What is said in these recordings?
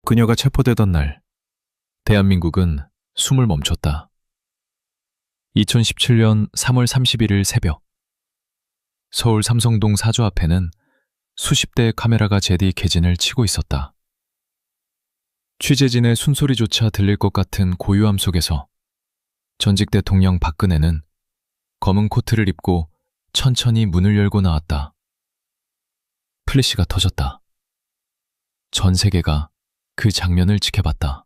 그녀가 체포되던 날, 대한민국은 숨을 멈췄다. 2017년 3월 31일 새벽, 서울 삼성동 사저 앞에는 수십 대의 카메라가 제디캐진을 치고 있었다. 취재진의 숨소리조차 들릴 것 같은 고요함 속에서 전직 대통령 박근혜는 검은 코트를 입고 천천히 문을 열고 나왔다. 플래시가 터졌다. 전 세계가 그 장면을 지켜봤다.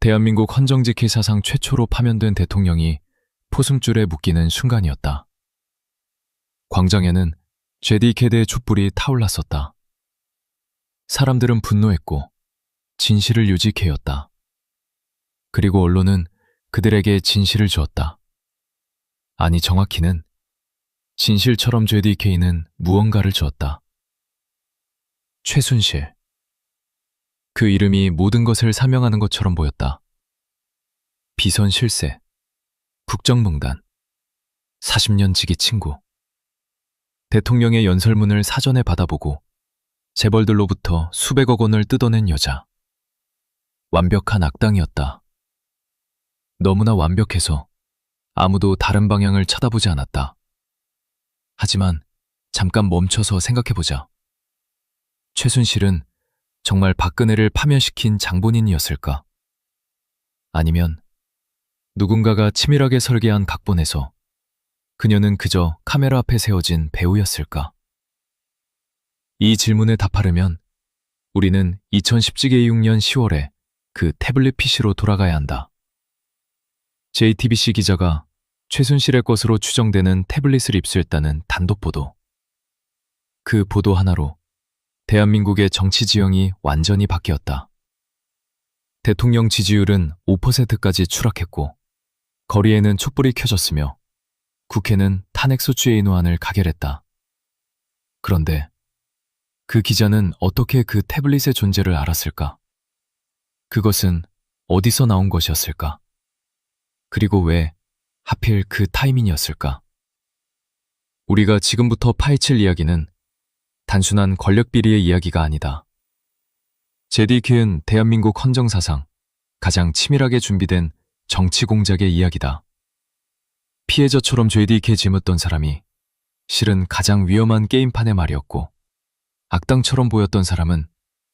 대한민국 헌정지킬 사상 최초로 파면된 대통령이 포승줄에 묶이는 순간이었다. 광장에는 제디캐드의 촛불이 타올랐었다. 사람들은 분노했고 진실을 유직해였다. 그리고 언론은 그들에게 진실을 주었다. 아니, 정확히는 진실처럼 제디케이는 무언가를 주었다. 최순실. 그 이름이 모든 것을 사명하는 것처럼 보였다. 비선 실세, 국정농단, 40년 지기 친구. 대통령의 연설문을 사전에 받아보고 재벌들로부터 수백억 원을 뜯어낸 여자. 완벽한 악당이었다. 너무나 완벽해서 아무도 다른 방향을 쳐다보지 않았다. 하지만 잠깐 멈춰서 생각해보자. 최순실은 정말 박근혜를 파면시킨 장본인이었을까? 아니면 누군가가 치밀하게 설계한 각본에서 그녀는 그저 카메라 앞에 세워진 배우였을까? 이 질문에 답하려면 우리는 2016년 10월에 그 태블릿 PC로 돌아가야 한다. JTBC 기자가 최순실의 것으로 추정되는 태블릿을 입수했다는 단독 보도. 그 보도 하나로 대한민국의 정치 지형이 완전히 바뀌었다. 대통령 지지율은 5%까지 추락했고 거리에는 촛불이 켜졌으며 국회는 탄핵소추예인호안을 가결했다. 그런데 그 기자는 어떻게 그 태블릿의 존재를 알았을까? 그것은 어디서 나온 것이었을까? 그리고 왜 하필 그 타이밍이었을까? 우리가 지금부터 파헤칠 이야기는 단순한 권력비리의 이야기가 아니다. 제디케는 대한민국 헌정사상 가장 치밀하게 준비된 정치 공작의 이야기다. 피해자처럼 제디케 지묻던 사람이 실은 가장 위험한 게임판의 말이었고 악당처럼 보였던 사람은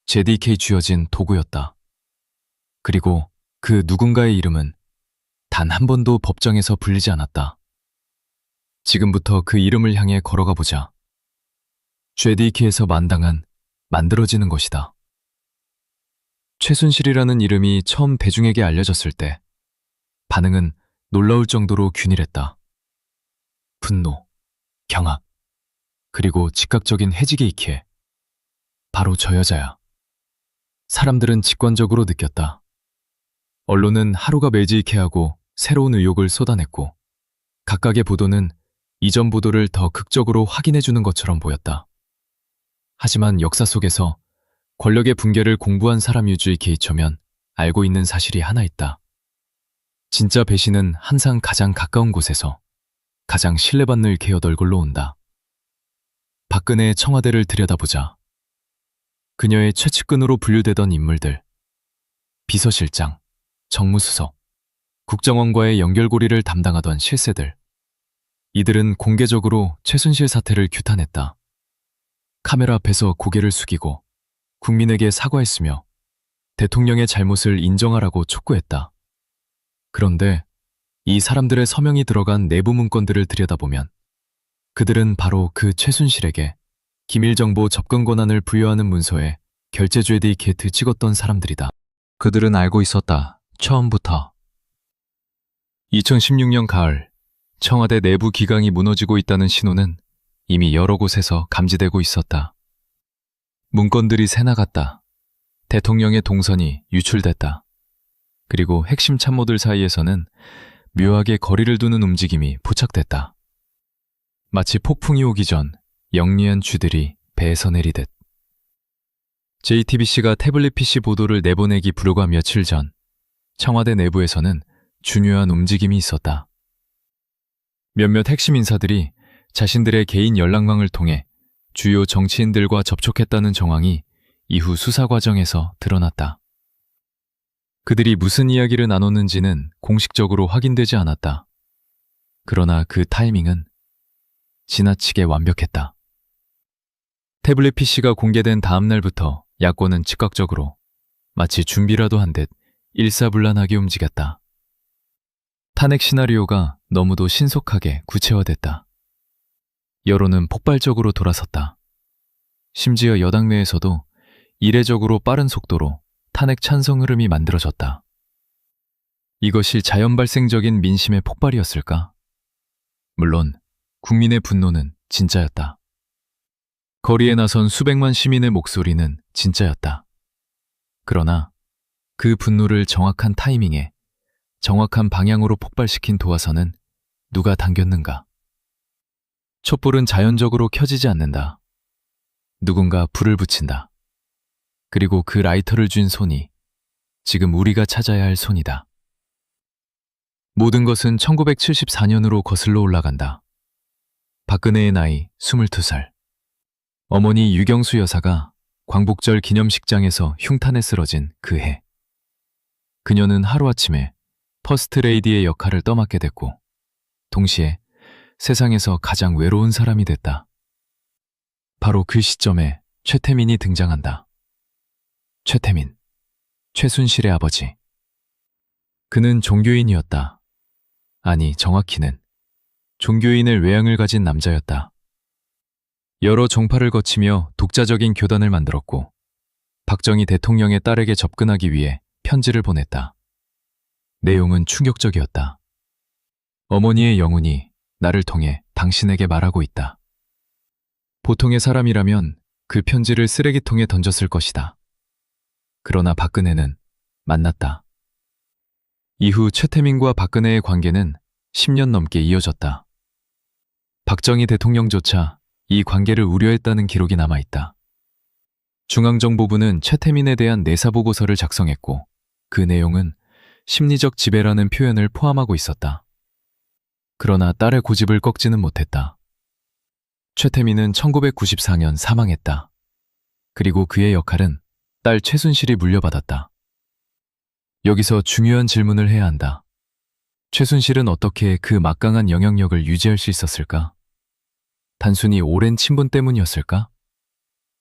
제디케 쥐어진 도구였다. 그리고 그 누군가의 이름은 단 한 번도 법정에서 불리지 않았다. 지금부터 그 이름을 향해 걸어가 보자. 제디케에서 만들어지는 것이다. 최순실이라는 이름이 처음 대중에게 알려졌을 때 반응은 놀라울 정도로 균일했다. 분노, 경악, 그리고 즉각적인 해지게이키에 바로 저 여자야. 사람들은 직관적으로 느꼈다. 언론은 하루가 매지케하고 새로운 의혹을 쏟아냈고 각각의 보도는 이전 보도를 더 극적으로 확인해주는 것처럼 보였다. 하지만 역사 속에서 권력의 붕괴를 공부한 사람 위주의 게이처면 알고 있는 사실이 하나 있다. 진짜 배신은 항상 가장 가까운 곳에서 가장 신뢰받는 개혁 얼굴로 온다. 박근혜의 청와대를 들여다보자. 그녀의 최측근으로 분류되던 인물들, 비서실장, 정무수석, 국정원과의 연결고리를 담당하던 실세들. 이들은 공개적으로 최순실 사태를 규탄했다. 카메라 앞에서 고개를 숙이고 국민에게 사과했으며 대통령의 잘못을 인정하라고 촉구했다. 그런데 이 사람들의 서명이 들어간 내부 문건들을 들여다보면 그들은 바로 그 최순실에게 기밀정보 접근 권한을 부여하는 문서에 결재죄디 게트 찍었던 사람들이다. 그들은 알고 있었다. 처음부터. 2016년 가을, 청와대 내부 기강이 무너지고 있다는 신호는 이미 여러 곳에서 감지되고 있었다. 문건들이 새나갔다. 대통령의 동선이 유출됐다. 그리고 핵심 참모들 사이에서는 묘하게 거리를 두는 움직임이 포착됐다. 마치 폭풍이 오기 전 영리한 쥐들이 배에서 내리듯. JTBC가 태블릿 PC 보도를 내보내기 불과 며칠 전 청와대 내부에서는 중요한 움직임이 있었다. 몇몇 핵심 인사들이 자신들의 개인 연락망을 통해 주요 정치인들과 접촉했다는 정황이 이후 수사 과정에서 드러났다. 그들이 무슨 이야기를 나눴는지는 공식적으로 확인되지 않았다. 그러나 그 타이밍은 지나치게 완벽했다. 태블릿 PC가 공개된 다음 날부터 야권은 즉각적으로 마치 준비라도 한 듯 일사불란하게 움직였다. 탄핵 시나리오가 너무도 신속하게 구체화됐다. 여론은 폭발적으로 돌아섰다. 심지어 여당 내에서도 이례적으로 빠른 속도로 탄핵 찬성 흐름이 만들어졌다. 이것이 자연 발생적인 민심의 폭발이었을까? 물론 국민의 분노는 진짜였다. 거리에 나선 수백만 시민의 목소리는 진짜였다. 그러나 그 분노를 정확한 타이밍에 정확한 방향으로 폭발시킨 도화선은 누가 당겼는가? 촛불은 자연적으로 켜지지 않는다. 누군가 불을 붙인다. 그리고 그 라이터를 쥔 손이 지금 우리가 찾아야 할 손이다. 모든 것은 1974년으로 거슬러 올라간다. 박근혜의 나이 22살. 어머니 유경수 여사가 광복절 기념식장에서 흉탄에 쓰러진 그 해. 그녀는 하루아침에 퍼스트레이디의 역할을 떠맡게 됐고 동시에 세상에서 가장 외로운 사람이 됐다. 바로 그 시점에 최태민이 등장한다. 최태민, 최순실의 아버지. 그는 종교인이었다. 아니, 정확히는 종교인의 외양을 가진 남자였다. 여러 종파를 거치며 독자적인 교단을 만들었고 박정희 대통령의 딸에게 접근하기 위해 편지를 보냈다. 내용은 충격적이었다. 어머니의 영혼이 나를 통해 당신에게 말하고 있다. 보통의 사람이라면 그 편지를 쓰레기통에 던졌을 것이다. 그러나 박근혜는 만났다. 이후 최태민과 박근혜의 관계는 10년 넘게 이어졌다. 박정희 대통령조차 이 관계를 우려했다는 기록이 남아있다. 중앙정보부는 최태민에 대한 내사보고서를 작성했고 그 내용은 심리적 지배라는 표현을 포함하고 있었다. 그러나 딸의 고집을 꺾지는 못했다. 최태민은 1994년 사망했다. 그리고 그의 역할은 딸 최순실이 물려받았다. 여기서 중요한 질문을 해야 한다. 최순실은 어떻게 그 막강한 영향력을 유지할 수 있었을까? 단순히 오랜 친분 때문이었을까?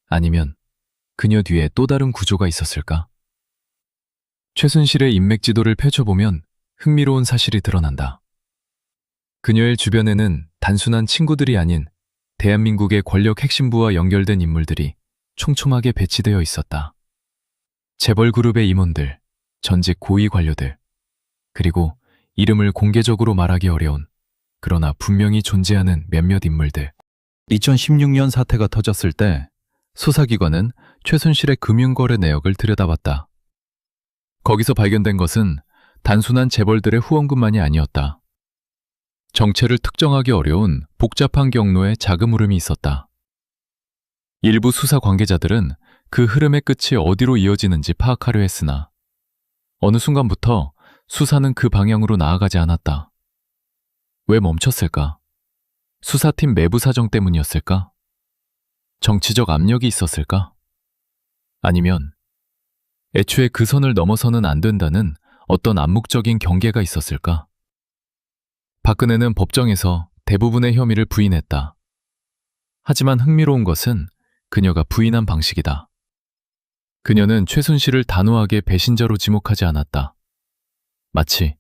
아니면 그녀 뒤에 또 다른 구조가 있었을까? 최순실의 인맥 지도를 펼쳐보면 흥미로운 사실이 드러난다. 그녀의 주변에는 단순한 친구들이 아닌 대한민국의 권력 핵심부와 연결된 인물들이 촘촘하게 배치되어 있었다. 재벌 그룹의 임원들, 전직 고위 관료들, 그리고 이름을 공개적으로 말하기 어려운 그러나 분명히 존재하는 몇몇 인물들. 2016년 사태가 터졌을 때 수사기관은 최순실의 금융거래 내역을 들여다봤다. 거기서 발견된 것은 단순한 재벌들의 후원금만이 아니었다. 정체를 특정하기 어려운 복잡한 경로의 자금 흐름이 있었다. 일부 수사 관계자들은 그 흐름의 끝이 어디로 이어지는지 파악하려 했으나 어느 순간부터 수사는 그 방향으로 나아가지 않았다. 왜 멈췄을까? 수사팀 내부 사정 때문이었을까? 정치적 압력이 있었을까? 아니면 애초에 그 선을 넘어서는 안 된다는 어떤 암묵적인 경계가 있었을까? 박근혜는 법정에서 대부분의 혐의를 부인했다. 하지만 흥미로운 것은 그녀가 부인한 방식이다. 그녀는 최순실을 단호하게 배신자로 지목하지 않았다. 마치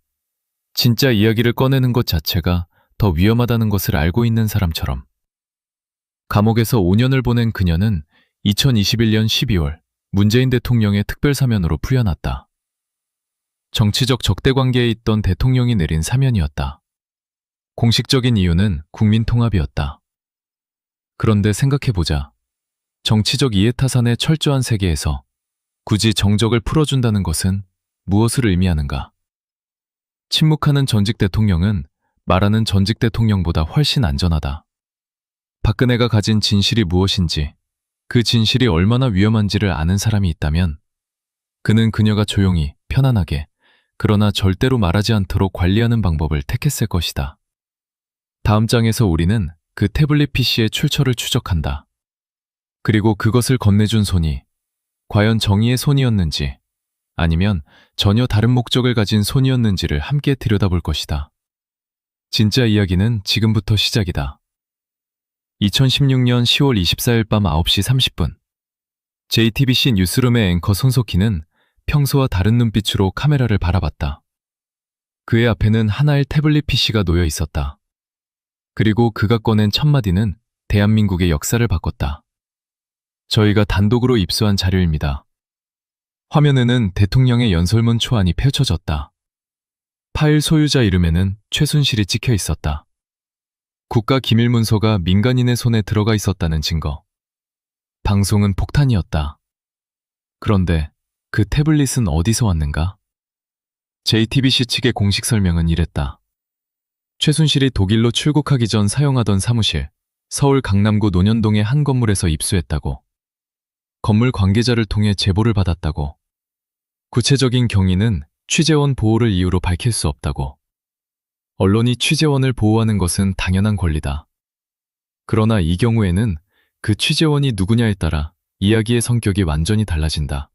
진짜 이야기를 꺼내는 것 자체가 더 위험하다는 것을 알고 있는 사람처럼. 감옥에서 5년을 보낸 그녀는 2021년 12월 문재인 대통령의 특별사면으로 풀려났다. 정치적 적대관계에 있던 대통령이 내린 사면이었다. 공식적인 이유는 국민통합이었다. 그런데 생각해보자. 정치적 이해타산의 철저한 세계에서 굳이 정적을 풀어준다는 것은 무엇을 의미하는가? 침묵하는 전직 대통령은 말하는 전직 대통령보다 훨씬 안전하다. 박근혜가 가진 진실이 무엇인지, 그 진실이 얼마나 위험한지를 아는 사람이 있다면 그는 그녀가 조용히, 편안하게, 그러나 절대로 말하지 않도록 관리하는 방법을 택했을 것이다. 다음 장에서 우리는 그 태블릿 PC의 출처를 추적한다. 그리고 그것을 건네준 손이 과연 정의의 손이었는지 아니면 전혀 다른 목적을 가진 손이었는지를 함께 들여다볼 것이다. 진짜 이야기는 지금부터 시작이다. 2016년 10월 24일 밤 9시 30분 JTBC 뉴스룸의 앵커 손석희는 평소와 다른 눈빛으로 카메라를 바라봤다. 그의 앞에는 하나의 태블릿 PC가 놓여 있었다. 그리고 그가 꺼낸 첫 마디는 대한민국의 역사를 바꿨다. 저희가 단독으로 입수한 자료입니다. 화면에는 대통령의 연설문 초안이 펼쳐졌다. 파일 소유자 이름에는 최순실이 찍혀 있었다. 국가기밀문서가 민간인의 손에 들어가 있었다는 증거. 방송은 폭탄이었다. 그런데 그 태블릿은 어디서 왔는가? JTBC 측의 공식 설명은 이랬다. 최순실이 독일로 출국하기 전 사용하던 사무실, 서울 강남구 논현동의 한 건물에서 입수했다고. 건물 관계자를 통해 제보를 받았다고. 구체적인 경위는 취재원 보호를 이유로 밝힐 수 없다고. 언론이 취재원을 보호하는 것은 당연한 권리다. 그러나 이 경우에는 그 취재원이 누구냐에 따라 이야기의 성격이 완전히 달라진다.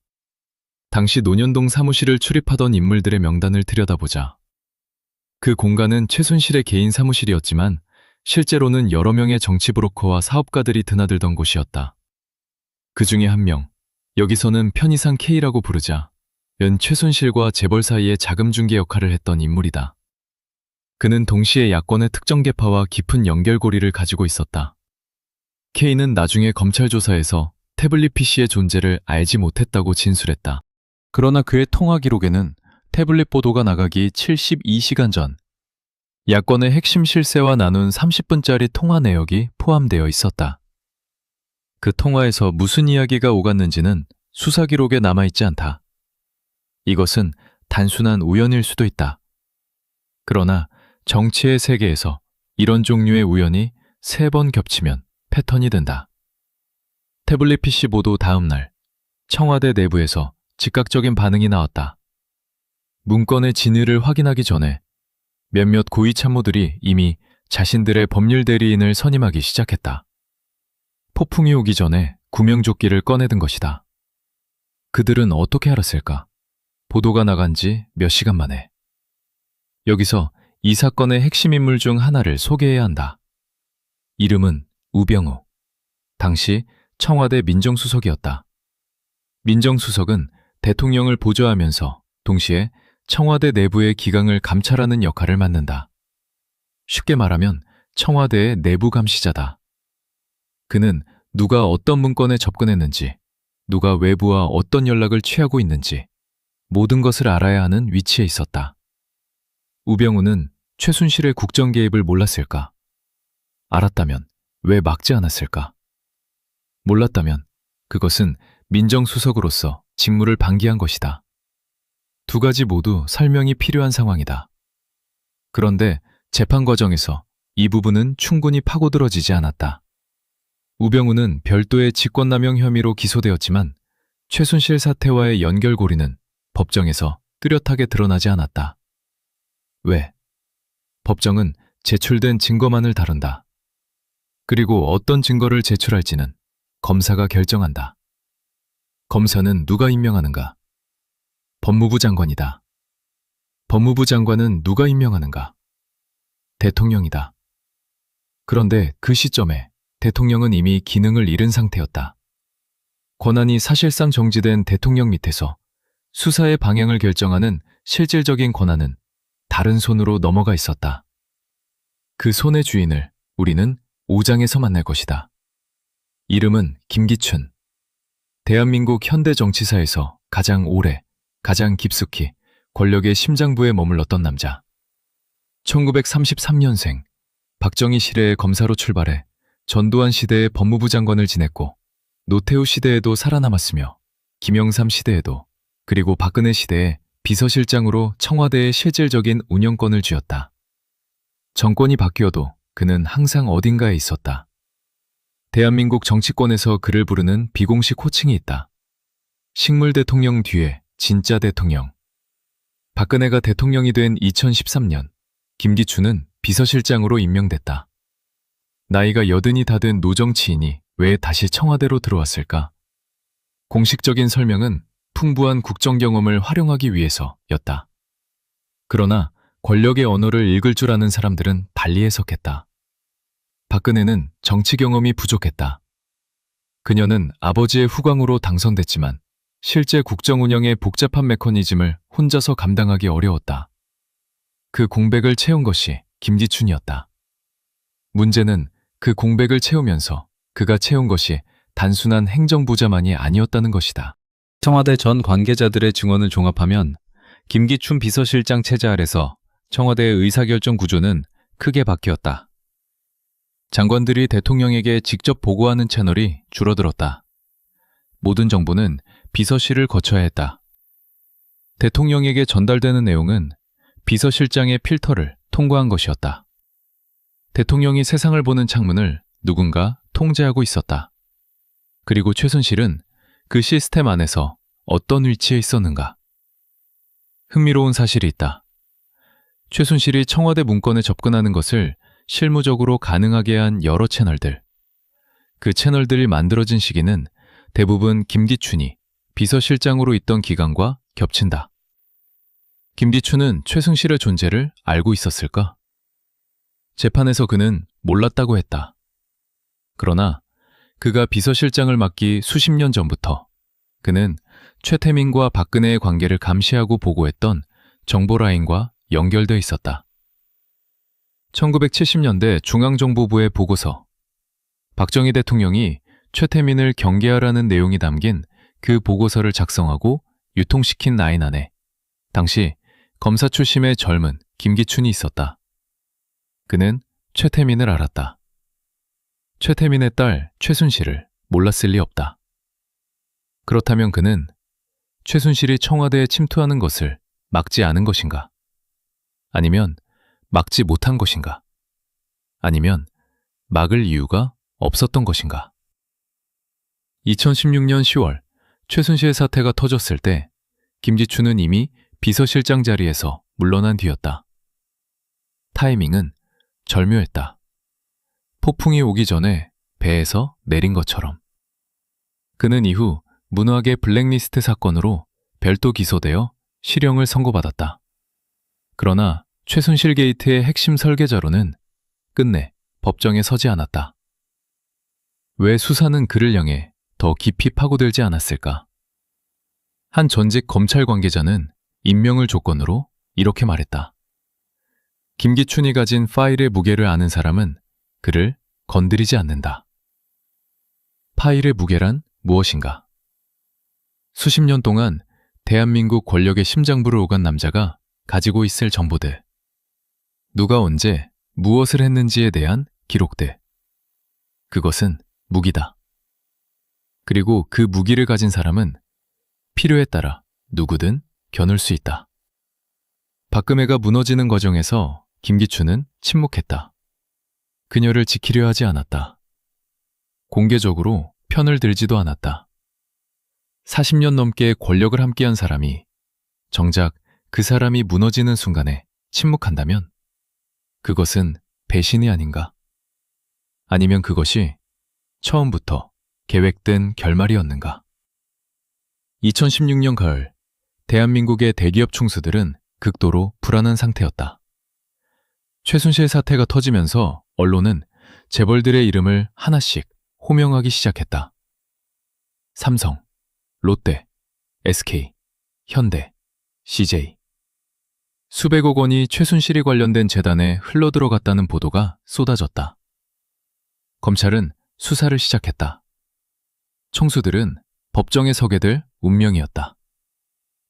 당시 논현동 사무실을 출입하던 인물들의 명단을 들여다보자. 그 공간은 최순실의 개인 사무실이었지만 실제로는 여러 명의 정치 브로커와 사업가들이 드나들던 곳이었다. 그 중에 한 명, 여기서는 편의상 K라고 부르자 연 최순실과 재벌 사이의 자금 중개 역할을 했던 인물이다. 그는 동시에 야권의 특정 계파와 깊은 연결고리를 가지고 있었다. K는 나중에 검찰 조사에서 태블릿 PC의 존재를 알지 못했다고 진술했다. 그러나 그의 통화 기록에는 태블릿 보도가 나가기 72시간 전 야권의 핵심 실세와 나눈 30분짜리 통화 내역이 포함되어 있었다. 그 통화에서 무슨 이야기가 오갔는지는 수사 기록에 남아있지 않다. 이것은 단순한 우연일 수도 있다. 그러나 정치의 세계에서 이런 종류의 우연이 3번 겹치면 패턴이 된다. 태블릿 PC 보도 다음 날 청와대 내부에서 즉각적인 반응이 나왔다. 문건의 진위를 확인하기 전에 몇몇 고위 참모들이 이미 자신들의 법률 대리인을 선임하기 시작했다. 폭풍이 오기 전에 구명조끼를 꺼내든 것이다. 그들은 어떻게 알았을까? 보도가 나간 지 몇 시간 만에. 여기서 이 사건의 핵심 인물 중 하나를 소개해야 한다. 이름은 우병우. 당시 청와대 민정수석이었다. 민정수석은 대통령을 보좌하면서 동시에 청와대 내부의 기강을 감찰하는 역할을 맡는다. 쉽게 말하면 청와대의 내부 감시자다. 그는 누가 어떤 문건에 접근했는지, 누가 외부와 어떤 연락을 취하고 있는지 모든 것을 알아야 하는 위치에 있었다. 우병우는 최순실의 국정 개입을 몰랐을까? 알았다면 왜 막지 않았을까? 몰랐다면 그것은 민정수석으로서 직무를 방기한 것이다. 두 가지 모두 설명이 필요한 상황이다. 그런데 재판 과정에서 이 부분은 충분히 파고들어지지 않았다. 우병우는 별도의 직권남용 혐의로 기소되었지만 최순실 사태와의 연결고리는 법정에서 뚜렷하게 드러나지 않았다. 왜? 법정은 제출된 증거만을 다룬다. 그리고 어떤 증거를 제출할지는 검사가 결정한다. 검사는 누가 임명하는가? 법무부 장관이다. 법무부 장관은 누가 임명하는가? 대통령이다. 그런데 그 시점에 대통령은 이미 기능을 잃은 상태였다. 권한이 사실상 정지된 대통령 밑에서 수사의 방향을 결정하는 실질적인 권한은 다른 손으로 넘어가 있었다. 그 손의 주인을 우리는 5장에서 만날 것이다. 이름은 김기춘. 대한민국 현대 정치사에서 가장 오래, 가장 깊숙이 권력의 심장부에 머물렀던 남자. 1933년생, 박정희 시대의 검사로 출발해 전두환 시대의 법무부 장관을 지냈고 노태우 시대에도 살아남았으며 김영삼 시대에도 그리고 박근혜 시대에 비서실장으로 청와대의 실질적인 운영권을 쥐었다. 정권이 바뀌어도 그는 항상 어딘가에 있었다. 대한민국 정치권에서 그를 부르는 비공식 호칭이 있다. 식물 대통령 뒤에 진짜 대통령. 박근혜가 대통령이 된 2013년, 김기춘은 비서실장으로 임명됐다. 나이가 80이 다 된 노정치인이 왜 다시 청와대로 들어왔을까? 공식적인 설명은 풍부한 국정 경험을 활용하기 위해서였다. 그러나 권력의 언어를 읽을 줄 아는 사람들은 달리 해석했다. 박근혜는 정치 경험이 부족했다. 그녀는 아버지의 후광으로 당선됐지만 실제 국정 운영의 복잡한 메커니즘을 혼자서 감당하기 어려웠다. 그 공백을 채운 것이 김기춘이었다. 문제는 그 공백을 채우면서 그가 채운 것이 단순한 행정부자만이 아니었다는 것이다. 청와대 전 관계자들의 증언을 종합하면 김기춘 비서실장 체제 아래서 청와대의 의사결정 구조는 크게 바뀌었다. 장관들이 대통령에게 직접 보고하는 채널이 줄어들었다. 모든 정보는 비서실을 거쳐야 했다. 대통령에게 전달되는 내용은 비서실장의 필터를 통과한 것이었다. 대통령이 세상을 보는 창문을 누군가 통제하고 있었다. 그리고 최순실은 그 시스템 안에서 어떤 위치에 있었는가? 흥미로운 사실이 있다. 최순실이 청와대 문건에 접근하는 것을 실무적으로 가능하게 한 여러 채널들. 그 채널들이 만들어진 시기는 대부분 김기춘이 비서실장으로 있던 기간과 겹친다. 김기춘은 최순실의 존재를 알고 있었을까? 재판에서 그는 몰랐다고 했다. 그러나 그가 비서실장을 맡기 수십 년 전부터 그는 최태민과 박근혜의 관계를 감시하고 보고했던 정보라인과 연결돼 있었다. 1970년대 중앙정보부의 보고서. 박정희 대통령이 최태민을 경계하라는 내용이 담긴 그 보고서를 작성하고 유통시킨 라인 안에 당시 검사 출신의 젊은 김기춘이 있었다. 그는 최태민을 알았다. 최태민의 딸 최순실을 몰랐을 리 없다. 그렇다면 그는 최순실이 청와대에 침투하는 것을 막지 않은 것인가? 아니면 막지 못한 것인가? 아니면 막을 이유가 없었던 것인가? 2016년 10월 최순실 사태가 터졌을 때 김기춘은 이미 비서실장 자리에서 물러난 뒤였다. 타이밍은 절묘했다. 폭풍이 오기 전에 배에서 내린 것처럼. 그는 이후 문화계 블랙리스트 사건으로 별도 기소되어 실형을 선고받았다. 그러나 최순실 게이트의 핵심 설계자로는 끝내 법정에 서지 않았다. 왜 수사는 그를 향해 더 깊이 파고들지 않았을까? 한 전직 검찰 관계자는 임명을 조건으로 이렇게 말했다. 김기춘이 가진 파일의 무게를 아는 사람은 그를 건드리지 않는다. 파일의 무게란 무엇인가? 수십 년 동안 대한민국 권력의 심장부를 오간 남자가 가지고 있을 정보들. 누가 언제 무엇을 했는지에 대한 기록들. 그것은 무기다. 그리고 그 무기를 가진 사람은 필요에 따라 누구든 겨눌 수 있다. 박근혜가 무너지는 과정에서 김기춘은 침묵했다. 그녀를 지키려 하지 않았다. 공개적으로 편을 들지도 않았다. 40년 넘게 권력을 함께한 사람이 정작 그 사람이 무너지는 순간에 침묵한다면 그것은 배신이 아닌가? 아니면 그것이 처음부터 계획된 결말이었는가? 2016년 가을, 대한민국의 대기업 총수들은 극도로 불안한 상태였다. 최순실 사태가 터지면서 언론은 재벌들의 이름을 하나씩 호명하기 시작했다. 삼성, 롯데, SK, 현대, CJ. 수백억 원이 최순실이 관련된 재단에 흘러들어갔다는 보도가 쏟아졌다. 검찰은 수사를 시작했다. 총수들은 법정에 서게 될 운명이었다.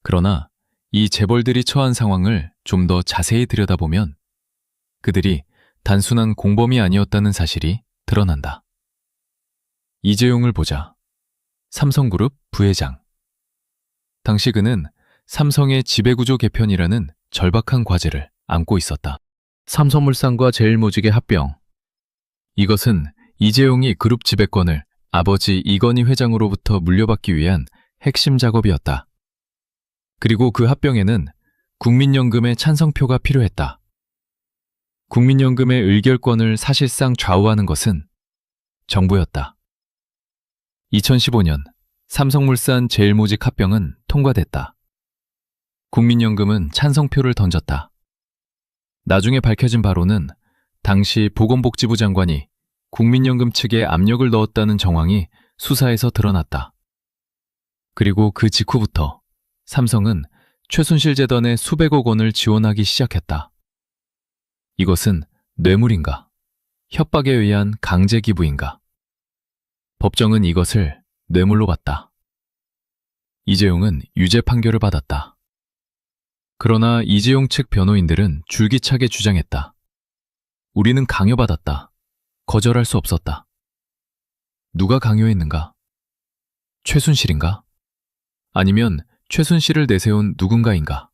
그러나 이 재벌들이 처한 상황을 좀 더 자세히 들여다보면 그들이 단순한 공범이 아니었다는 사실이 드러난다. 이재용을 보자. 삼성그룹 부회장. 당시 그는 삼성의 지배구조 개편이라는 절박한 과제를 안고 있었다. 삼성물산과 제일모직의 합병. 이것은 이재용이 그룹 지배권을 아버지 이건희 회장으로부터 물려받기 위한 핵심 작업이었다. 그리고 그 합병에는 국민연금의 찬성표가 필요했다. 국민연금의 의결권을 사실상 좌우하는 것은 정부였다. 2015년 삼성물산 제일모직 합병은 통과됐다. 국민연금은 찬성표를 던졌다. 나중에 밝혀진 바로는 당시 보건복지부 장관이 국민연금 측에 압력을 넣었다는 정황이 수사에서 드러났다. 그리고 그 직후부터 삼성은 최순실 재단에 수백억 원을 지원하기 시작했다. 이것은 뇌물인가? 협박에 의한 강제 기부인가? 법정은 이것을 뇌물로 봤다. 이재용은 유죄 판결을 받았다. 그러나 이재용 측 변호인들은 줄기차게 주장했다. 우리는 강요받았다. 거절할 수 없었다. 누가 강요했는가? 최순실인가? 아니면 최순실을 내세운 누군가인가?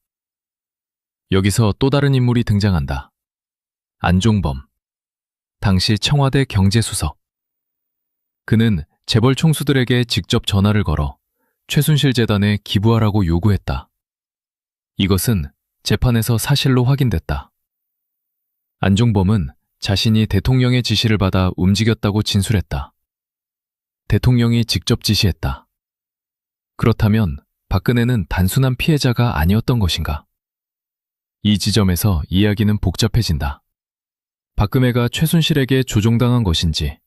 여기서 또 다른 인물이 등장한다. 안종범, 당시 청와대 경제수석. 그는 재벌 총수들에게 직접 전화를 걸어 최순실 재단에 기부하라고 요구했다. 이것은 재판에서 사실로 확인됐다. 안종범은 자신이 대통령의 지시를 받아 움직였다고 진술했다. 대통령이 직접 지시했다. 그렇다면 박근혜는 단순한 피해자가 아니었던 것인가? 이 지점에서 이야기는 복잡해진다. 박근혜가 최순실에게 조종당한 것인지,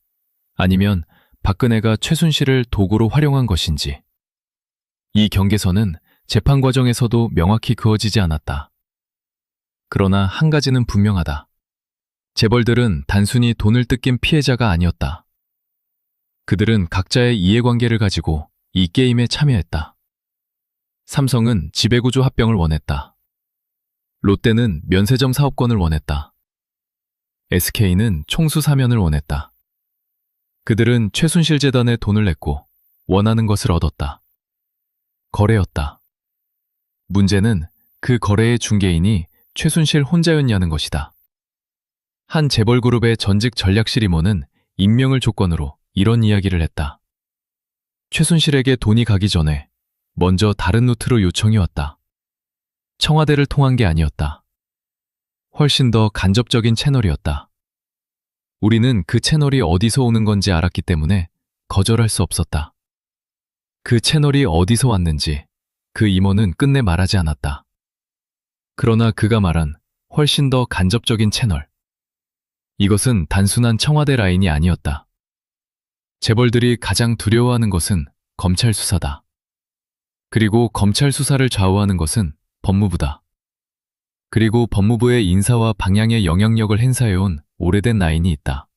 아니면 박근혜가 최순실을 도구로 활용한 것인지, 이 경계선은 재판 과정에서도 명확히 그어지지 않았다. 그러나 한 가지는 분명하다. 재벌들은 단순히 돈을 뜯긴 피해자가 아니었다. 그들은 각자의 이해관계를 가지고 이 게임에 참여했다. 삼성은 지배구조 합병을 원했다. 롯데는 면세점 사업권을 원했다. SK는 총수 사면을 원했다. 그들은 최순실 재단에 돈을 냈고 원하는 것을 얻었다. 거래였다. 문제는 그 거래의 중개인이 최순실 혼자였냐는 것이다. 한 재벌그룹의 전직 전략실 임원은 익명을 조건으로 이런 이야기를 했다. 최순실에게 돈이 가기 전에 먼저 다른 루트로 요청이 왔다. 청와대를 통한 게 아니었다. 훨씬 더 간접적인 채널이었다. 우리는 그 채널이 어디서 오는 건지 알았기 때문에 거절할 수 없었다. 그 채널이 어디서 왔는지 그 임원은 끝내 말하지 않았다. 그러나 그가 말한 훨씬 더 간접적인 채널. 이것은 단순한 청와대 라인이 아니었다. 재벌들이 가장 두려워하는 것은 검찰 수사다. 그리고 검찰 수사를 좌우하는 것은 법무부다. 그리고 법무부의 인사와 방향에 영향력을 행사해온 오래된 라인이 있다.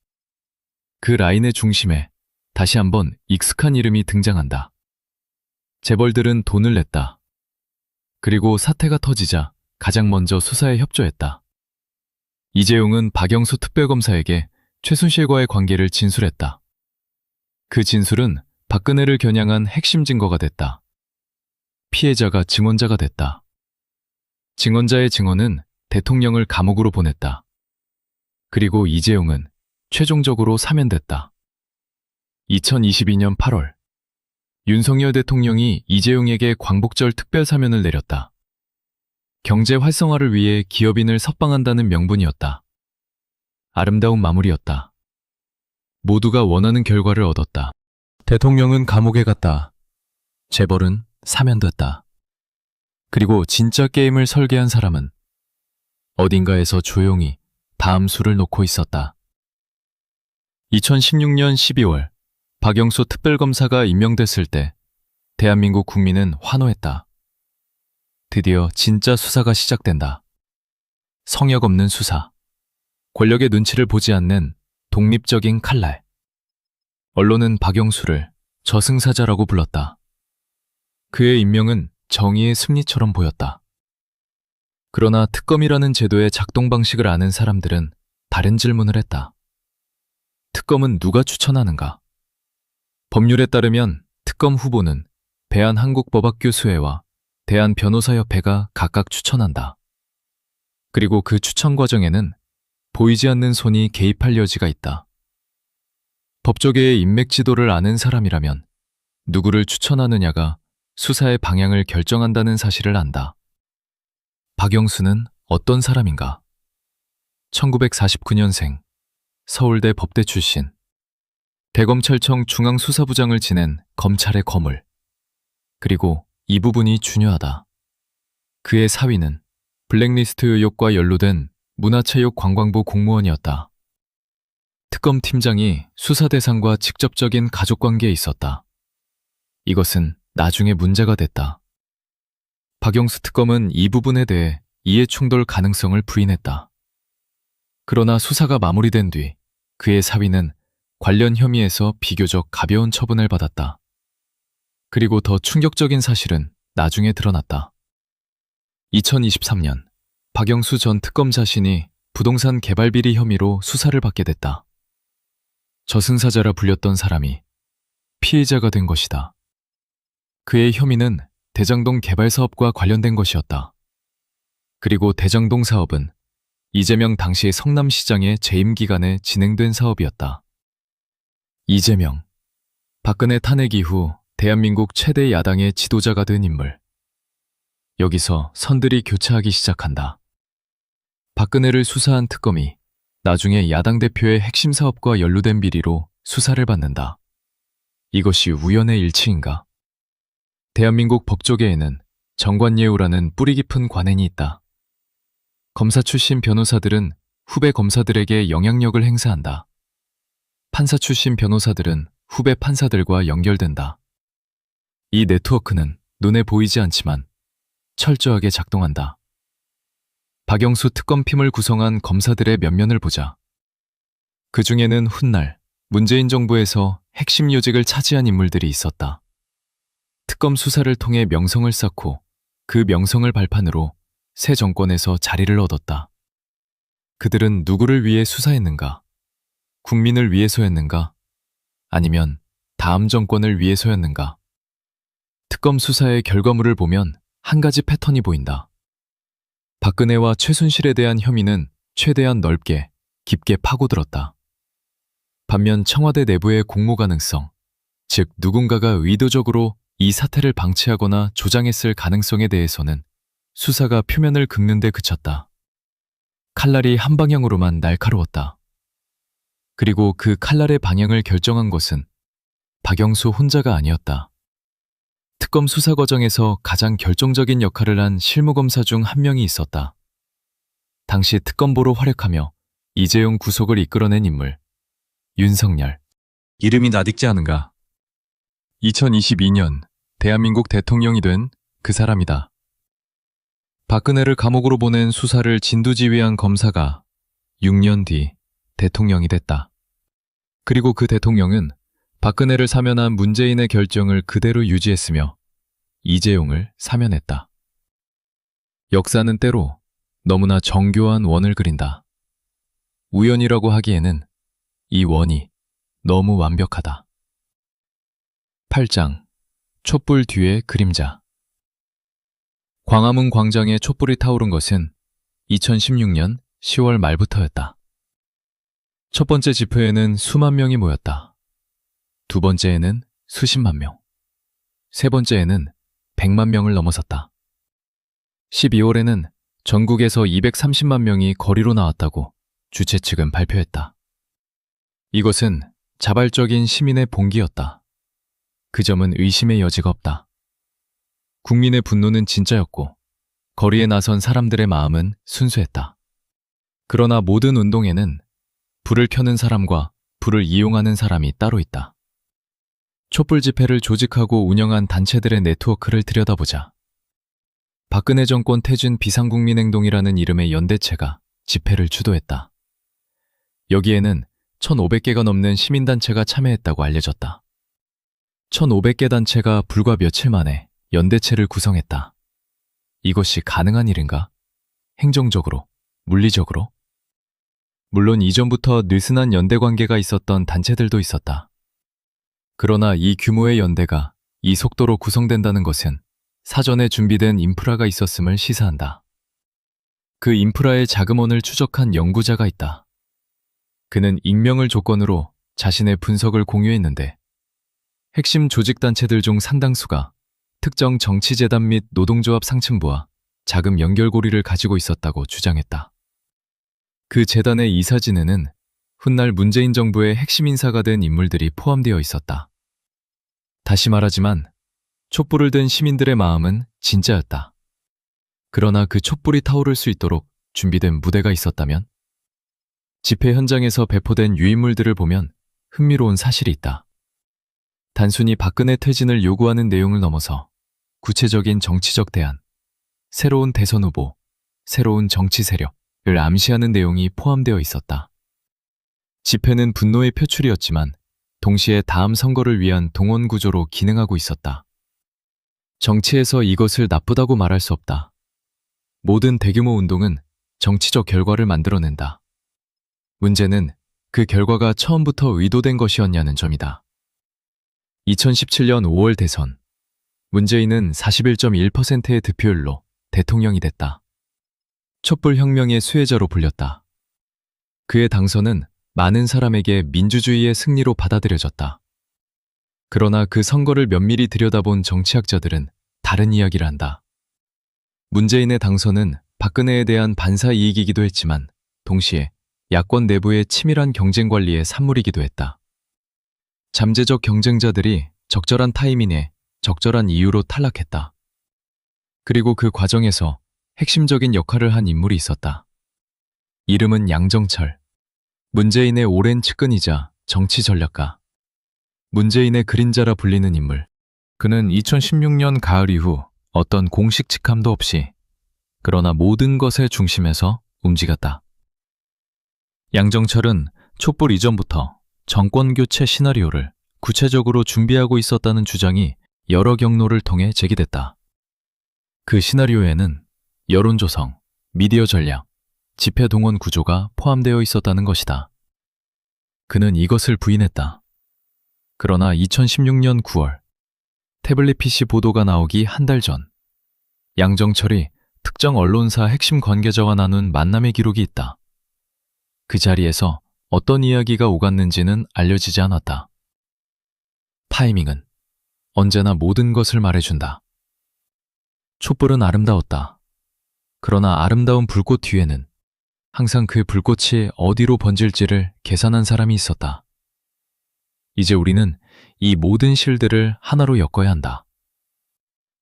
그 라인의 중심에 다시 한번 익숙한 이름이 등장한다. 재벌들은 돈을 냈다. 그리고 사태가 터지자 가장 먼저 수사에 협조했다. 이재용은 박영수 특별검사에게 최순실과의 관계를 진술했다. 그 진술은 박근혜를 겨냥한 핵심 증거가 됐다. 피해자가 증언자가 됐다. 증언자의 증언은 대통령을 감옥으로 보냈다. 그리고 이재용은 최종적으로 사면됐다. 2022년 8월, 윤석열 대통령이 이재용에게 광복절 특별사면을 내렸다. 경제 활성화를 위해 기업인을 석방한다는 명분이었다. 아름다운 마무리였다. 모두가 원하는 결과를 얻었다. 대통령은 감옥에 갔다. 재벌은 사면됐다. 그리고 진짜 게임을 설계한 사람은 어딘가에서 조용히 다음 수를 놓고 있었다. 2016년 12월 박영수 특별검사가 임명됐을 때 대한민국 국민은 환호했다. 드디어 진짜 수사가 시작된다. 성역 없는 수사. 권력의 눈치를 보지 않는 독립적인 칼날. 언론은 박영수를 저승사자라고 불렀다. 그의 임명은 정의의 승리처럼 보였다. 그러나 특검이라는 제도의 작동 방식을 아는 사람들은 다른 질문을 했다. 특검은 누가 추천하는가? 법률에 따르면 특검 후보는 대한한국법학교수회와 대한변호사협회가 각각 추천한다. 그리고 그 추천 과정에는 보이지 않는 손이 개입할 여지가 있다. 법조계의 인맥 지도를 아는 사람이라면 누구를 추천하느냐가 수사의 방향을 결정한다는 사실을 안다. 박영수는 어떤 사람인가? 1949년생, 서울대 법대 출신, 대검찰청 중앙수사부장을 지낸 검찰의 거물. 그리고 이 부분이 중요하다. 그의 사위는 블랙리스트 의혹과 연루된 문화체육관광부 공무원이었다. 특검 팀장이 수사 대상과 직접적인 가족관계에 있었다. 이것은 나중에 문제가 됐다. 박영수 특검은 이 부분에 대해 이해충돌 가능성을 부인했다. 그러나 수사가 마무리된 뒤 그의 사위는 관련 혐의에서 비교적 가벼운 처분을 받았다. 그리고 더 충격적인 사실은 나중에 드러났다. 2023년 박영수 전 특검 자신이 부동산 개발 비리 혐의로 수사를 받게 됐다. 저승사자라 불렸던 사람이 피해자가 된 것이다. 그의 혐의는 대장동 개발 사업과 관련된 것이었다. 그리고 대장동 사업은 이재명 당시 성남시장의 재임 기간에 진행된 사업이었다. 이재명, 박근혜 탄핵 이후 대한민국 최대 야당의 지도자가 된 인물. 여기서 선들이 교차하기 시작한다. 박근혜를 수사한 특검이 나중에 야당 대표의 핵심 사업과 연루된 비리로 수사를 받는다. 이것이 우연의 일치인가? 대한민국 법조계에는 정관예우라는 뿌리 깊은 관행이 있다. 검사 출신 변호사들은 후배 검사들에게 영향력을 행사한다. 판사 출신 변호사들은 후배 판사들과 연결된다. 이 네트워크는 눈에 보이지 않지만 철저하게 작동한다. 박영수 특검팀을 구성한 검사들의 면면을 보자. 그 중에는 훗날 문재인 정부에서 핵심 요직을 차지한 인물들이 있었다. 특검 수사를 통해 명성을 쌓고 그 명성을 발판으로 새 정권에서 자리를 얻었다. 그들은 누구를 위해 수사했는가? 국민을 위해서였는가? 아니면 다음 정권을 위해서였는가? 특검 수사의 결과물을 보면 한 가지 패턴이 보인다. 박근혜와 최순실에 대한 혐의는 최대한 넓게, 깊게 파고들었다. 반면 청와대 내부의 공모 가능성, 즉 누군가가 의도적으로 이 사태를 방치하거나 조장했을 가능성에 대해서는 수사가 표면을 긁는 데 그쳤다. 칼날이 한 방향으로만 날카로웠다. 그리고 그 칼날의 방향을 결정한 것은 박영수 혼자가 아니었다. 특검 수사 과정에서 가장 결정적인 역할을 한 실무검사 중 한 명이 있었다. 당시 특검보로 활약하며 이재용 구속을 이끌어낸 인물, 윤석열. 이름이 낯익지 않은가? 2022년 대한민국 대통령이 된 그 사람이다. 박근혜를 감옥으로 보낸 수사를 진두지휘한 검사가 6년 뒤 대통령이 됐다. 그리고 그 대통령은 박근혜를 사면한 문재인의 결정을 그대로 유지했으며 이재용을 사면했다. 역사는 때로 너무나 정교한 원을 그린다. 우연이라고 하기에는 이 원이 너무 완벽하다. 8장 촛불 뒤의 그림자. 광화문 광장에 촛불이 타오른 것은 2016년 10월 말부터였다. 첫 번째 집회에는 수만 명이 모였다. 두 번째에는 수십만 명. 세 번째에는 100만 명을 넘어섰다. 12월에는 전국에서 230만 명이 거리로 나왔다고 주최 측은 발표했다. 이것은 자발적인 시민의 봉기였다. 그 점은 의심의 여지가 없다. 국민의 분노는 진짜였고 거리에 나선 사람들의 마음은 순수했다. 그러나 모든 운동에는 불을 켜는 사람과 불을 이용하는 사람이 따로 있다. 촛불 집회를 조직하고 운영한 단체들의 네트워크를 들여다보자. 박근혜 정권 퇴진 비상국민행동이라는 이름의 연대체가 집회를 주도했다. 여기에는 1,500개가 넘는 시민단체가 참여했다고 알려졌다. 1,500개 단체가 불과 며칠 만에 연대체를 구성했다. 이것이 가능한 일인가? 행정적으로, 물리적으로? 물론 이전부터 느슨한 연대 관계가 있었던 단체들도 있었다. 그러나 이 규모의 연대가 이 속도로 구성된다는 것은 사전에 준비된 인프라가 있었음을 시사한다. 그 인프라의 자금원을 추적한 연구자가 있다. 그는 익명을 조건으로 자신의 분석을 공유했는데 핵심 조직단체들 중 상당수가 특정 정치재단 및 노동조합 상층부와 자금 연결고리를 가지고 있었다고 주장했다. 그 재단의 이사진에는 훗날 문재인 정부의 핵심 인사가 된 인물들이 포함되어 있었다. 다시 말하지만 촛불을 든 시민들의 마음은 진짜였다. 그러나 그 촛불이 타오를 수 있도록 준비된 무대가 있었다면? 집회 현장에서 배포된 유인물들을 보면 흥미로운 사실이 있다. 단순히 박근혜 퇴진을 요구하는 내용을 넘어서 구체적인 정치적 대안, 새로운 대선 후보, 새로운 정치 세력을 암시하는 내용이 포함되어 있었다. 집회는 분노의 표출이었지만 동시에 다음 선거를 위한 동원 구조로 기능하고 있었다. 정치에서 이것을 나쁘다고 말할 수 없다. 모든 대규모 운동은 정치적 결과를 만들어낸다. 문제는 그 결과가 처음부터 의도된 것이었냐는 점이다. 2017년 5월 대선, 문재인은 41.1%의 득표율로 대통령이 됐다. 촛불혁명의 수혜자로 불렸다. 그의 당선은 많은 사람에게 민주주의의 승리로 받아들여졌다. 그러나 그 선거를 면밀히 들여다본 정치학자들은 다른 이야기를 한다. 문재인의 당선은 박근혜에 대한 반사 이익이기도 했지만 동시에 야권 내부의 치밀한 경쟁 관리의 산물이기도 했다. 잠재적 경쟁자들이 적절한 타이밍에 적절한 이유로 탈락했다. 그리고 그 과정에서 핵심적인 역할을 한 인물이 있었다. 이름은 양정철. 문재인의 오랜 측근이자 정치 전략가. 문재인의 그림자라 불리는 인물. 그는 2016년 가을 이후 어떤 공식 직함도 없이 그러나 모든 것의 중심에서 움직였다. 양정철은 촛불 이전부터 정권 교체 시나리오를 구체적으로 준비하고 있었다는 주장이 여러 경로를 통해 제기됐다. 그 시나리오에는 여론 조성, 미디어 전략, 집회 동원 구조가 포함되어 있었다는 것이다. 그는 이것을 부인했다. 그러나 2016년 9월 태블릿 PC 보도가 나오기 한 달 전, 양정철이 특정 언론사 핵심 관계자와 나눈 만남의 기록이 있다. 그 자리에서 어떤 이야기가 오갔는지는 알려지지 않았다. 타이밍은 언제나 모든 것을 말해준다. 촛불은 아름다웠다. 그러나 아름다운 불꽃 뒤에는 항상 그 불꽃이 어디로 번질지를 계산한 사람이 있었다. 이제 우리는 이 모든 실들을 하나로 엮어야 한다.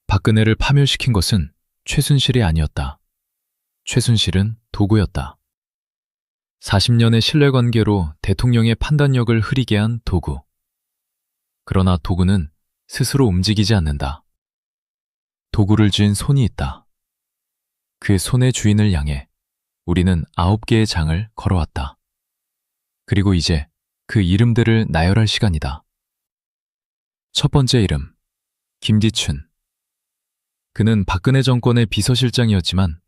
박근혜를 파멸시킨 것은 최순실이 아니었다. 최순실은 도구였다. 40년의 신뢰관계로 대통령의 판단력을 흐리게 한 도구. 그러나 도구는 스스로 움직이지 않는다. 도구를 쥔 손이 있다. 그 손의 주인을 향해 우리는 9개의 장을 걸어왔다. 그리고 이제 그 이름들을 나열할 시간이다. 첫 번째 이름, 김기춘. 그는 박근혜 정권의 비서실장이었지만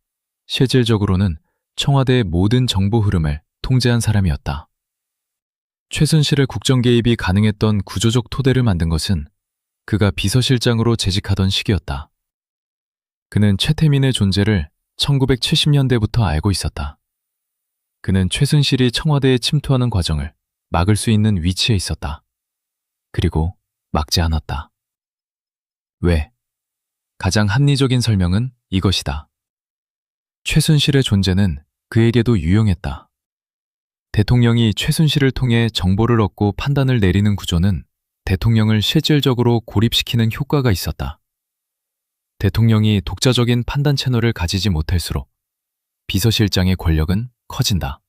실질적으로는 청와대의 모든 정보 흐름을 통제한 사람이었다. 최순실의 국정 개입이 가능했던 구조적 토대를 만든 것은 그가 비서실장으로 재직하던 시기였다. 그는 최태민의 존재를 1970년대부터 알고 있었다. 그는 최순실이 청와대에 침투하는 과정을 막을 수 있는 위치에 있었다. 그리고 막지 않았다. 왜? 가장 합리적인 설명은 이것이다. 최순실의 존재는 그에게도 유용했다. 대통령이 최순실을 통해 정보를 얻고 판단을 내리는 구조는 대통령을 실질적으로 고립시키는 효과가 있었다. 대통령이 독자적인 판단 채널을 가지지 못할수록 비서실장의 권력은 커진다.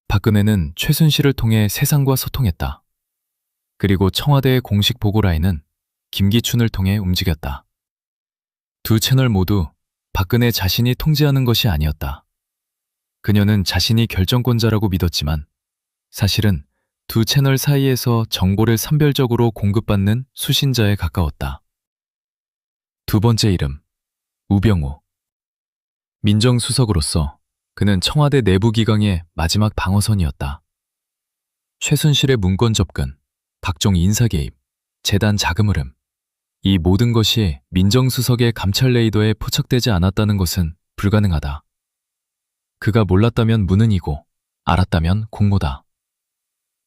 박근혜는 최순실을 통해 세상과 소통했다. 그리고 청와대의 공식 보고 라인은 김기춘을 통해 움직였다. 두 채널 모두 박근혜 자신이 통제하는 것이 아니었다. 그녀는 자신이 결정권자라고 믿었지만 사실은 두 채널 사이에서 정보를 선별적으로 공급받는 수신자에 가까웠다. 두 번째 이름, 우병우. 민정수석으로서 그는 청와대 내부 기강의 마지막 방어선이었다. 최순실의 문건 접근, 박정 인사 개입, 재단 자금 흐름, 이 모든 것이 민정수석의 감찰 레이더에 포착되지 않았다는 것은 불가능하다. 그가 몰랐다면 무능이고 알았다면 공모다.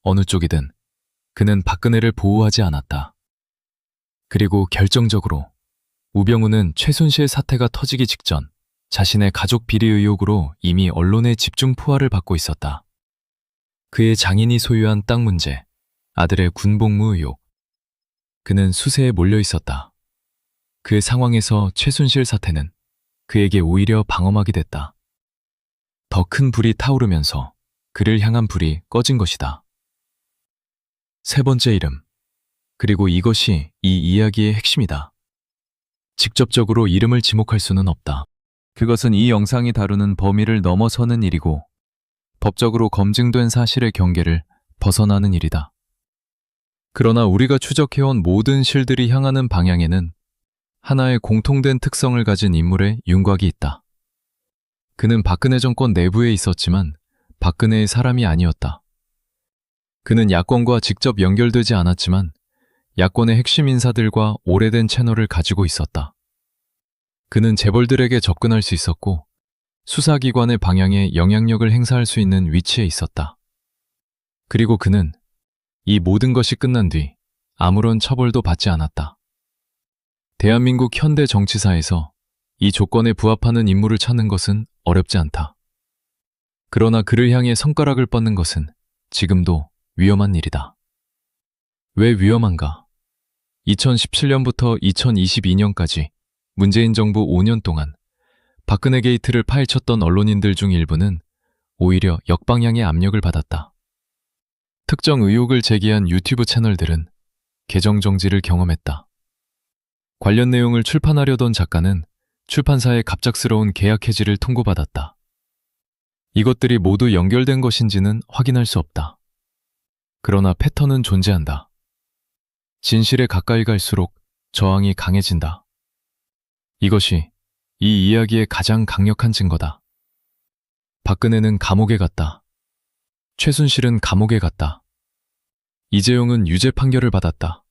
어느 쪽이든 그는 박근혜를 보호하지 않았다. 그리고 결정적으로 우병우는 최순실 사태가 터지기 직전 자신의 가족 비리 의혹으로 이미 언론의 집중 포화를 받고 있었다. 그의 장인이 소유한 땅 문제, 아들의 군복무 의혹. 그는 수세에 몰려 있었다. 그 상황에서 최순실 사태는 그에게 오히려 방어막이 됐다. 더 큰 불이 타오르면서 그를 향한 불이 꺼진 것이다. 세 번째 이름. 그리고 이것이 이 이야기의 핵심이다. 직접적으로 이름을 지목할 수는 없다. 그것은 이 영상이 다루는 범위를 넘어서는 일이고 법적으로 검증된 사실의 경계를 벗어나는 일이다. 그러나 우리가 추적해온 모든 실들이 향하는 방향에는 하나의 공통된 특성을 가진 인물의 윤곽이 있다. 그는 박근혜 정권 내부에 있었지만 박근혜의 사람이 아니었다. 그는 야권과 직접 연결되지 않았지만 야권의 핵심 인사들과 오래된 채널을 가지고 있었다. 그는 재벌들에게 접근할 수 있었고 수사기관의 방향에 영향력을 행사할 수 있는 위치에 있었다. 그리고 그는 이 모든 것이 끝난 뒤 아무런 처벌도 받지 않았다. 대한민국 현대 정치사에서 이 조건에 부합하는 인물을 찾는 것은 어렵지 않다. 그러나 그를 향해 손가락을 뻗는 것은 지금도 위험한 일이다. 왜 위험한가? 2017년부터 2022년까지 문재인 정부 5년 동안 박근혜 게이트를 파헤쳤던 언론인들 중 일부는 오히려 역방향의 압력을 받았다. 특정 의혹을 제기한 유튜브 채널들은 계정 정지를 경험했다. 관련 내용을 출판하려던 작가는 출판사의 갑작스러운 계약 해지를 통보받았다. 이것들이 모두 연결된 것인지는 확인할 수 없다. 그러나 패턴은 존재한다. 진실에 가까이 갈수록 저항이 강해진다. 이것이 이 이야기의 가장 강력한 증거다. 박근혜는 감옥에 갔다. 최순실은 감옥에 갔다. 이재용은 유죄 판결을 받았다.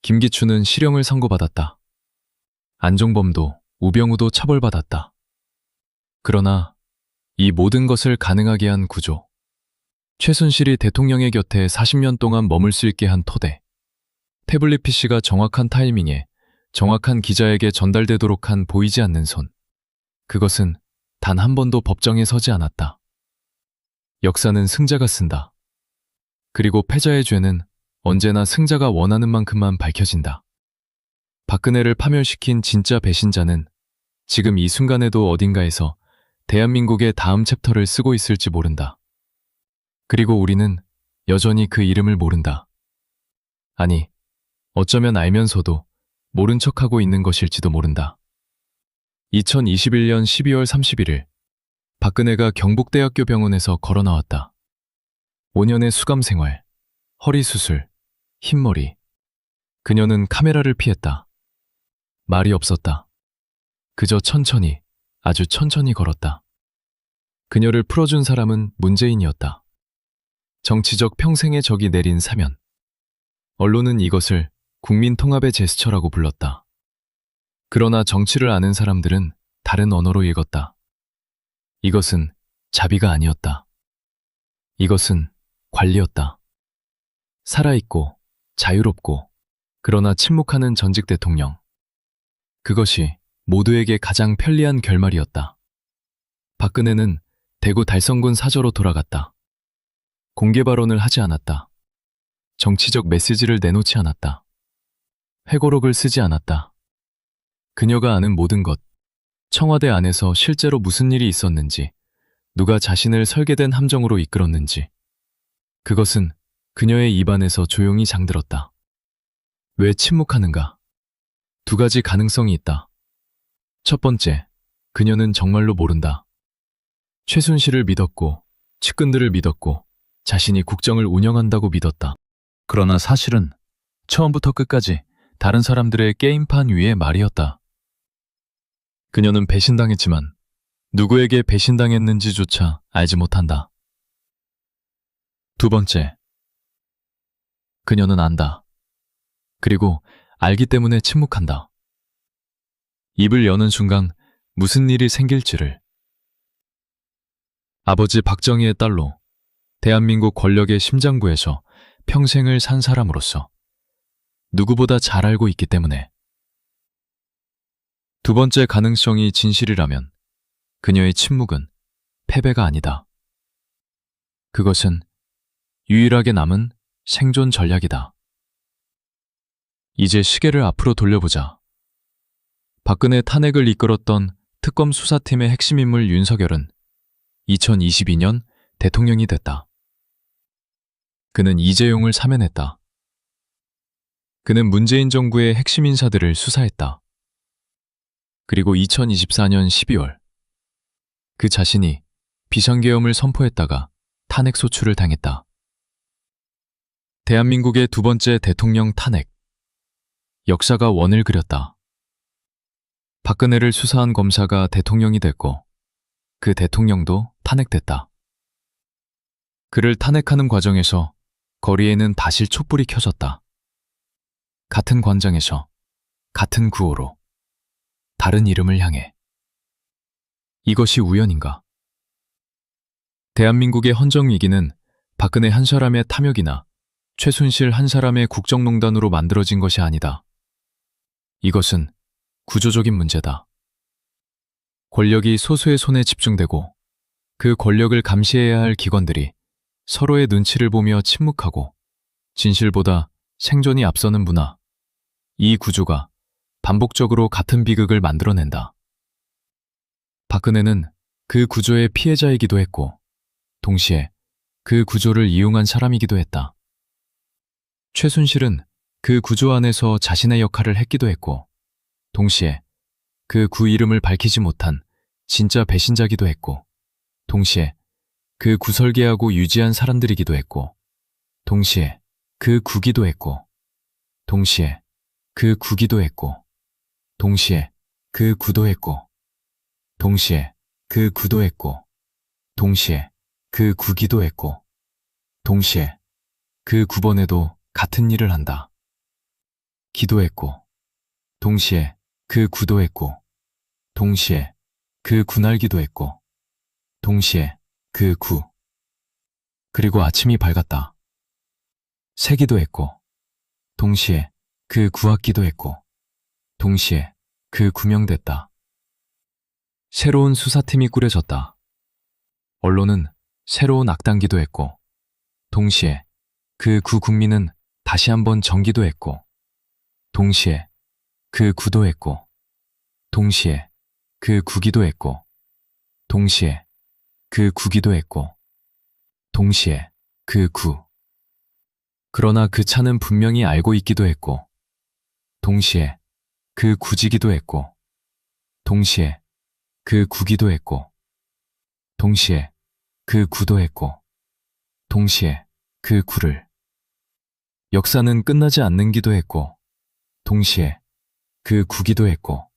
김기춘은 실형을 선고받았다. 안종범도 우병우도 처벌받았다. 그러나 이 모든 것을 가능하게 한 구조, 최순실이 대통령의 곁에 40년 동안 머물 수 있게 한 토대, 태블릿 PC가 정확한 타이밍에 정확한 기자에게 전달되도록 한 보이지 않는 손, 그것은 단 한 번도 법정에 서지 않았다. 역사는 승자가 쓴다. 그리고 패자의 죄는 언제나 승자가 원하는 만큼만 밝혀진다. 박근혜를 파멸시킨 진짜 배신자는 지금 이 순간에도 어딘가에서 대한민국의 다음 챕터를 쓰고 있을지 모른다. 그리고 우리는 여전히 그 이름을 모른다. 아니, 어쩌면 알면서도 모른 척하고 있는 것일지도 모른다. 2021년 12월 31일, 박근혜가 경북대학교 병원에서 걸어 나왔다. 5년의 수감 생활, 허리 수술, 흰머리. 그녀는 카메라를 피했다. 말이 없었다. 그저 천천히, 아주 천천히 걸었다. 그녀를 풀어준 사람은 문재인이었다. 정치적 평생의 적이 내린 사면. 언론은 이것을 국민 통합의 제스처라고 불렀다. 그러나 정치를 아는 사람들은 다른 언어로 읽었다. 이것은 자비가 아니었다. 이것은 관리였다. 살아있고 자유롭고 그러나 침묵하는 전직 대통령. 그것이 모두에게 가장 편리한 결말이었다. 박근혜는 대구 달성군 사저로 돌아갔다. 공개 발언을 하지 않았다. 정치적 메시지를 내놓지 않았다. 회고록을 쓰지 않았다. 그녀가 아는 모든 것, 청와대 안에서 실제로 무슨 일이 있었는지, 누가 자신을 설계된 함정으로 이끌었는지, 그것은 그녀의 입안에서 조용히 장들었다. 왜 침묵하는가? 두 가지 가능성이 있다. 첫 번째, 그녀는 정말로 모른다. 최순실을 믿었고, 측근들을 믿었고, 자신이 국정을 운영한다고 믿었다. 그러나 사실은 처음부터 끝까지 다른 사람들의 게임판 위의 말이었다. 그녀는 배신당했지만 누구에게 배신당했는지조차 알지 못한다. 두 번째, 그녀는 안다. 그리고 알기 때문에 침묵한다. 입을 여는 순간 무슨 일이 생길지를. 아버지 박정희의 딸로 대한민국 권력의 심장부에서 평생을 산 사람으로서 누구보다 잘 알고 있기 때문에. 두 번째 가능성이 진실이라면 그녀의 침묵은 패배가 아니다. 그것은 유일하게 남은 생존 전략이다. 이제 시계를 앞으로 돌려보자. 박근혜 탄핵을 이끌었던 특검 수사팀의 핵심 인물 윤석열은 2022년 대통령이 됐다. 그는 이재용을 사면했다. 그는 문재인 정부의 핵심 인사들을 수사했다. 그리고 2024년 12월 그 자신이 비상계엄을 선포했다가 탄핵 소추를 당했다. 대한민국의 두 번째 대통령 탄핵. 역사가 원을 그렸다. 박근혜를 수사한 검사가 대통령이 됐고 그 대통령도 탄핵됐다. 그를 탄핵하는 과정에서 거리에는 다실 촛불이 켜졌다. 같은 관장에서 같은 구호로 다른 이름을 향해. 이것이 우연인가? 대한민국의 헌정위기는 박근혜 한 사람의 탐욕이나 최순실 한 사람의 국정농단으로 만들어진 것이 아니다. 이것은 구조적인 문제다. 권력이 소수의 손에 집중되고 그 권력을 감시해야 할 기관들이 서로의 눈치를 보며 침묵하고 진실보다 생존이 앞서는 문화. 이 구조가 반복적으로 같은 비극을 만들어낸다. 박근혜는 그 구조의 피해자이기도 했고 동시에 그 구조를 이용한 사람이기도 했다. 최순실은 그 구조 안에서 자신의 역할을 했기도 했고 동시에 그 구 이름을 밝히지 못한 진짜 배신자기도 했고 동시에 그 구 설계하고 유지한 사람들이기도 했고 동시에 그 구기도 했고 동시에 그 구기도 했고 동시에 그 구도 했고 동시에 그 구도 했고 동시에 그 구기도 했고 동시에 그 9번에도 같은 일을 한다. 기도했고 동시에 그 구도했고 동시에 그 군알기도 했고 동시에 그 구. 그리고 아침이 밝았다. 새기도 했고 동시에 그 구악기도 했고 동시에 그 구명됐다. 새로운 수사팀이 꾸려졌다. 언론은 새로운 악당기도 했고 동시에 그 구 국민은 다시 한번 정기도 했고 동시에 그 구도 했고 동시에 그 구기도 했고 동시에 그 구기도 했고 동시에 그 구. 그러나 그 차는 분명히 알고 있기도 했고 동시에 그 구지기도 했고 동시에 그 구기도 했고 동시에 그 구도 했고 동시에 그 구를. 역사는 끝나지 않는 기도 했고 동시에 그 구기도 했고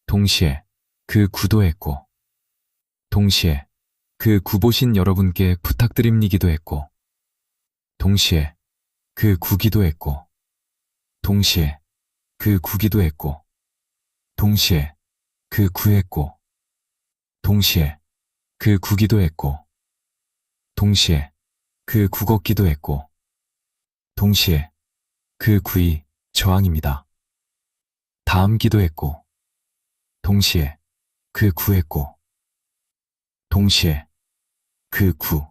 동시에 그 구도 했고 동시에 그 구보신 여러분께 부탁드립니기도 했고 동시에 그 구기도 했고 동시에 그 구기도 했고 동시에 그 구했고 동시에 그 구기도 했고 동시에 그 구걷기도 했고 동시에 그 구이 저항입니다. 다음 기도했고 동시에 그 구했고 동시에 그 구.